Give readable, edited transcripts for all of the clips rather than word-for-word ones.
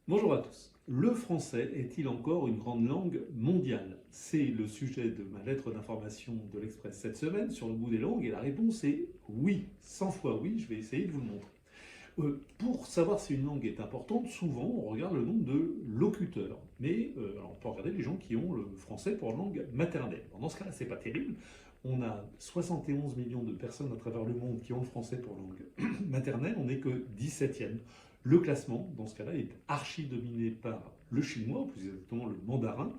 Bonjour à tous. Le français est-il encore une grande langue mondiale? C'est le sujet de ma lettre d'information de l'Express cette semaine sur le bout des langues et la réponse est oui. 100 fois oui, je vais essayer de vous le montrer. Pour savoir si une langue est importante, souvent on regarde le nombre de locuteurs. Mais alors on peut regarder les gens qui ont le français pour langue maternelle. Dans ce cas-là, c'est pas terrible. On a 71 millions de personnes à travers le monde qui ont le français pour langue maternelle, on n'est que 17e. Le classement, dans ce cas-là, est archi dominé par le chinois, ou plus exactement le mandarin,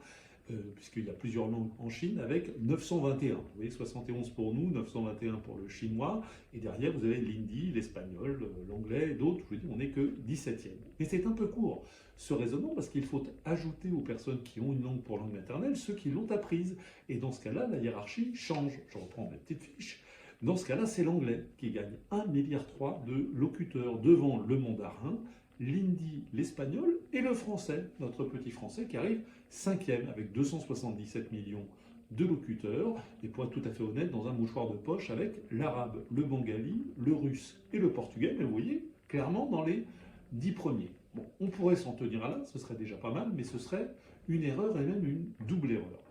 puisqu'il y a plusieurs langues en Chine, avec 921. Vous voyez, 71 pour nous, 921 pour le chinois, et derrière vous avez l'hindi, l'espagnol, l'anglais et d'autres. Je vous dis, on n'est que 17e. Mais c'est un peu court, ce raisonnement, parce qu'il faut ajouter aux personnes qui ont une langue pour langue maternelle ceux qui l'ont apprise. Et dans ce cas-là, la hiérarchie change. Je reprends ma petite fiche. Dans ce cas-là, c'est l'anglais qui gagne 1,3 milliard de locuteurs devant le mandarin, l'hindi, l'espagnol et le français, notre petit français qui arrive 5e avec 277 millions de locuteurs, et pour être tout à fait honnête, dans un mouchoir de poche avec l'arabe, le bengali, le russe et le portugais, mais vous voyez, clairement dans les 10 premiers. Bon, on pourrait s'en tenir à là, ce serait déjà pas mal, mais ce serait une erreur et même une double erreur.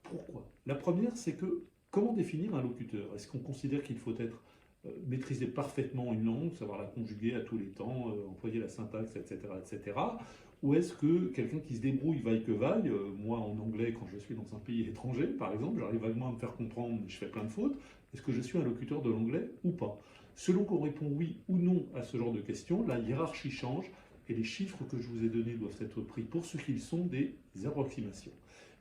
Pourquoi? La première, c'est que comment définir un locuteur? Est-ce qu'on considère qu'il faut être maîtriser parfaitement une langue, savoir la conjuguer à tous les temps, employer la syntaxe, etc., etc. Ou est-ce que quelqu'un qui se débrouille vaille que vaille, moi en anglais quand je suis dans un pays étranger par exemple, j'arrive vaguement à me faire comprendre mais je fais plein de fautes, est-ce que je suis un locuteur de l'anglais ou pas? Selon qu'on répond oui ou non à ce genre de questions, la hiérarchie change et les chiffres que je vous ai donnés doivent être pris pour ce qu'ils sont, des approximations.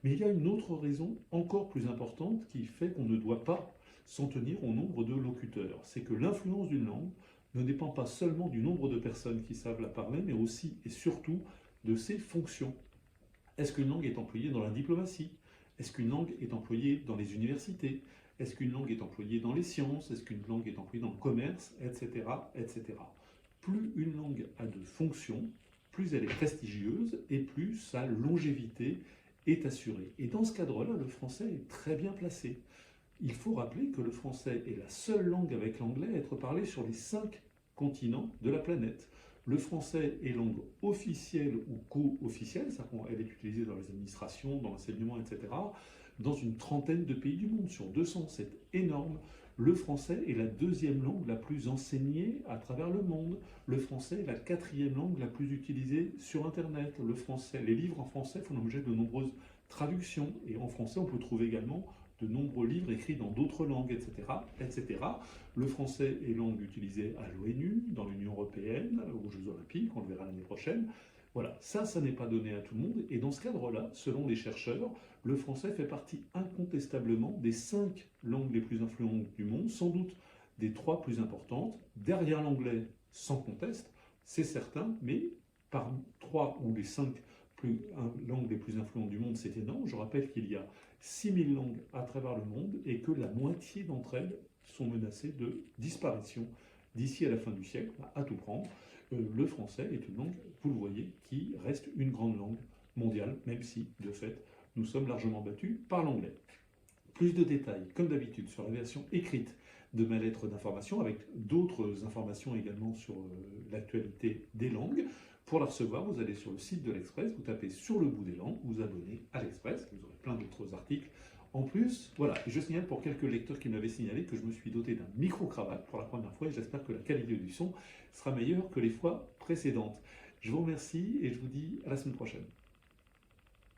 Mais il y a une autre raison encore plus importante qui fait qu'on ne doit pas s'en tenir au nombre de locuteurs. C'est que l'influence d'une langue ne dépend pas seulement du nombre de personnes qui savent la parler, mais aussi et surtout de ses fonctions. Est-ce qu'une langue est employée dans la diplomatie? Est-ce qu'une langue est employée dans les universités? Est-ce qu'une langue est employée dans les sciences? Est-ce qu'une langue est employée dans le commerce? Etc. etc. Plus une langue a de fonctions, plus elle est prestigieuse et plus sa longévité est assurée. Et dans ce cadre-là, le français est très bien placé. Il faut rappeler que le français est la seule langue avec l'anglais à être parlée sur les 5 continents de la planète. Le français est langue officielle ou co-officielle, elle est utilisée dans les administrations, dans l'enseignement, etc., dans une trentaine de pays du monde, sur 200, c'est énorme. Le français est la deuxième langue la plus enseignée à travers le monde. Le français est la quatrième langue la plus utilisée sur Internet. Le français, les livres en français font l'objet de nombreuses traductions, et en français on peut trouver également de nombreux livres écrits dans d'autres langues, etc., etc. Le français est langue utilisée à l'ONU, dans l'Union européenne, aux Jeux Olympiques, on le verra l'année prochaine. Voilà, ça n'est pas donné à tout le monde. Et dans ce cadre-là, selon les chercheurs, le français fait partie incontestablement des 5 langues les plus influentes du monde, sans doute des 3 plus importantes, derrière l'anglais sans conteste, c'est certain, mais par 3 ou les 5 langues les plus influentes du monde, c'est énorme. Je rappelle qu'il y a 6000 langues à travers le monde et que la moitié d'entre elles sont menacées de disparition d'ici à la fin du siècle, à tout prendre. Le français est une langue, vous le voyez, qui reste une grande langue mondiale, même si, de fait, nous sommes largement battus par l'anglais. Plus de détails, comme d'habitude, sur la version écrite de ma lettre d'information, avec d'autres informations également sur l'actualité des langues. Pour la recevoir, vous allez sur le site de l'Express, vous tapez sur le bout des langues, vous abonnez à l'Express, vous aurez plein d'autres articles. En plus, voilà, et je signale pour quelques lecteurs qui m'avaient signalé que je me suis doté d'un micro-cravate pour la première fois et j'espère que la qualité du son sera meilleure que les fois précédentes. Je vous remercie et je vous dis à la semaine prochaine.